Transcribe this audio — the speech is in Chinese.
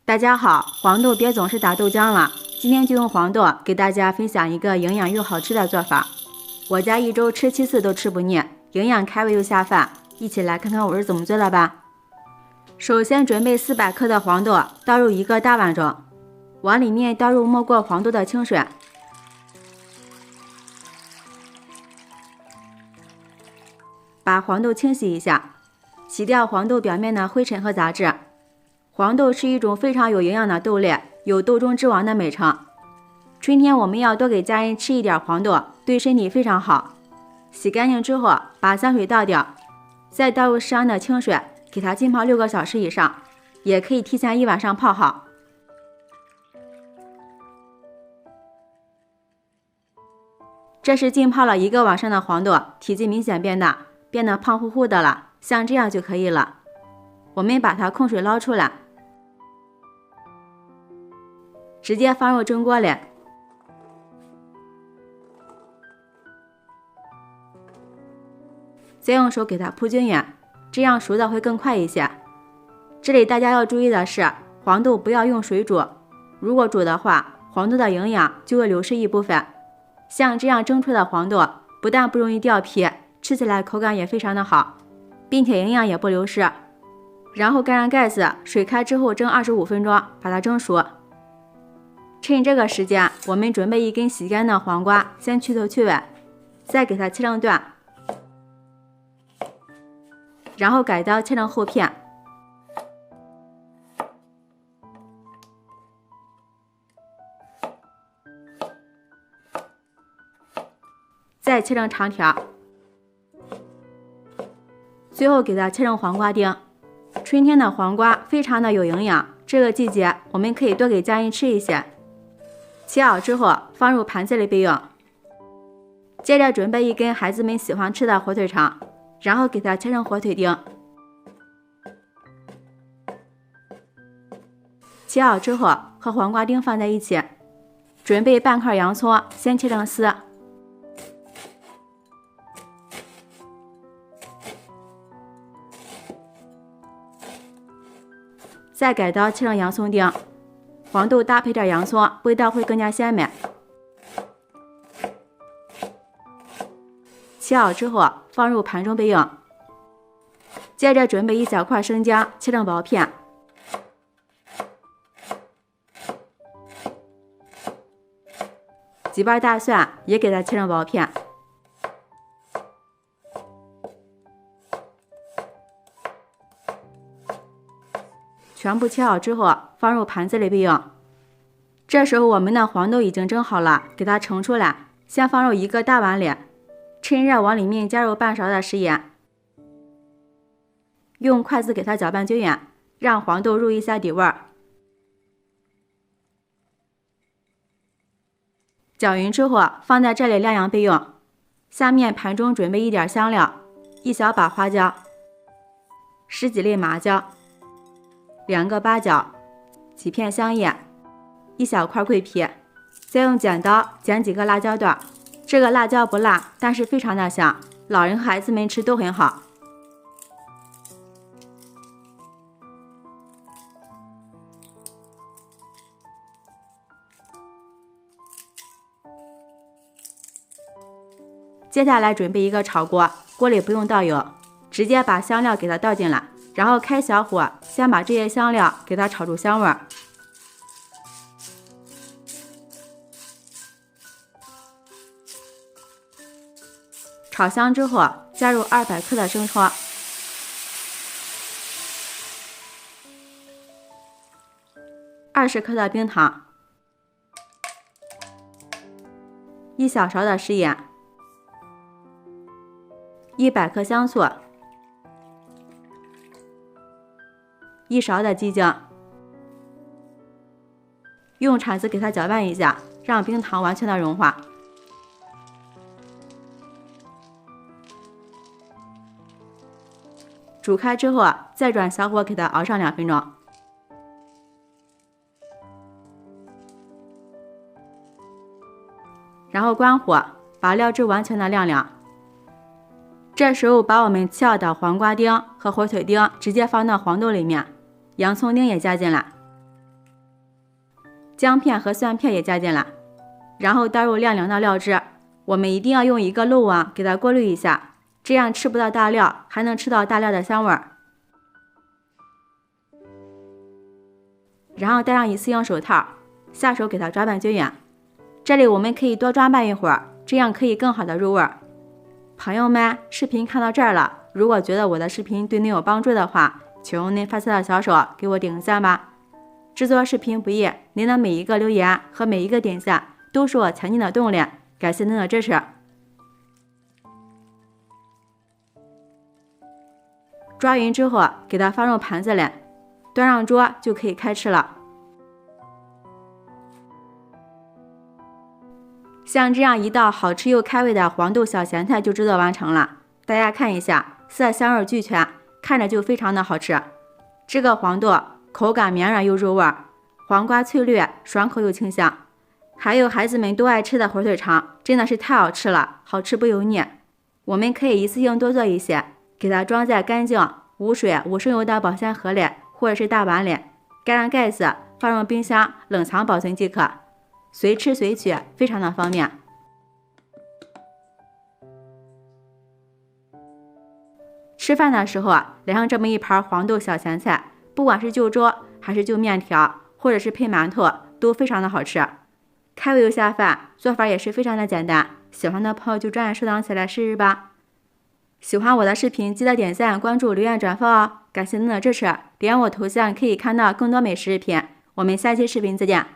大家好，黄豆别总是打豆浆了，今天就用黄豆给大家分享一个营养又好吃的做法。我家一周吃7次都吃不腻，营养开胃又下饭，一起来看看我是怎么做的吧。首先准备400克的黄豆，倒入一个大碗中，往里面倒入没过黄豆的清水，把黄豆清洗一下，洗掉黄豆表面的灰尘和杂质。黄豆是一种非常有营养的豆类，有豆中之王的美称。春天我们要多给家人吃一点黄豆，对身体非常好。洗干净之后，把香水倒掉，再倒入适量的清水，给它浸泡6个小时以上，也可以提前1晚上泡好。这是浸泡了1个晚上的黄豆，体积明显变大，变得胖乎乎的了，像这样就可以了。我们把它控水捞出来，直接放入蒸锅里，再用手给它铺均匀，这样熟的会更快一些。这里大家要注意的是，黄豆不要用水煮，如果煮的话，黄豆的营养就会流失一部分。像这样蒸出的黄豆，不但不容易掉皮，吃起来口感也非常的好，并且营养也不流失。然后盖上盖子，水开之后蒸25分钟，把它蒸熟。趁这个时间，我们准备1根洗干净的黄瓜，先去头去尾，再给它切成段，然后改刀切成厚片，再切成长条，最后给它切成黄瓜丁。春天的黄瓜非常的有营养，这个季节我们可以多给家人吃一些。切好之后放入盘子里备用。接着准备1根孩子们喜欢吃的火腿肠，然后给它切成火腿丁。切好之后和黄瓜丁放在一起，准备半块洋葱，先切成丝，再改刀切成洋葱丁，黄豆搭配点洋葱，味道会更加鲜美。切好之后放入盘中备用。接着准备1小块生姜，切成薄片，几瓣大蒜也给它切成薄片，全部切好之后放入盘子里备用。这时候我们的黄豆已经蒸好了，给它盛出来，先放入1个大碗里，趁热往里面加入半勺的食盐，用筷子给它搅拌均匀，让黄豆入一下底味儿。搅匀之后放在这里晾阳备用。下面盘中准备一点香料，1小把花椒，10几粒麻椒，2个八角，几片香叶，1小块桂皮，再用剪刀剪几个辣椒段。这个辣椒不辣，但是非常的香，老人和孩子们吃都很好。接下来准备1个炒锅，锅里不用倒油，直接把香料给它倒进来，然后开小火，先把这些香料给它炒出香味儿。炒香之后，加入200克的生抽，20克的冰糖，1小勺的食盐，100克香醋，1勺的鸡精，用铲子给它搅拌一下，让冰糖完全的融化。煮开之后，再转小火给它熬上2分钟。然后关火，把料汁完全的晾凉。这时候把我们切好的黄瓜丁和火腿丁直接放到黄豆里面，洋葱丁也加进来，姜片和蒜片也加进来，然后倒入晾凉的料汁。我们一定要用一个漏网给它过滤一下，这样吃不到大料，还能吃到大料的香味儿。然后戴上一次性手套，下手给它抓拌均匀。这里我们可以多抓拌一会儿，这样可以更好的入味儿。朋友们，视频看到这儿了，如果觉得我的视频对您有帮助的话，请用您发财的小手给我点个赞吧。制作视频不易，您的每一个留言和每一个点赞都是我前进的动力，感谢您的支持。抓匀之后，给它放入盘子里，端上桌就可以开吃了。像这样一道好吃又开胃的黄豆小咸菜就制作完成了，大家看一下，色香味俱全，看着就非常的好吃。这个黄豆口感绵软又入味，黄瓜翠绿，爽口又清香。还有孩子们都爱吃的火腿肠，真的是太好吃了，好吃不油腻。我们可以一次性多做一些，给它装在干净、无水、无生油的保鲜盒里，或者是大碗里，盖上盖子，放入冰箱冷藏保存即可，随吃随取，非常的方便。吃饭的时候来上这么一盘黄豆小咸菜，不管是就粥还是就面条，或者是配馒头，都非常的好吃，开胃又下饭，做法也是非常的简单。喜欢的朋友就抓紧收藏起来试试吧。喜欢我的视频记得点赞、关注、留言、转发哦！感谢您的支持，点我头像可以看到更多美食视频。我们下期视频再见。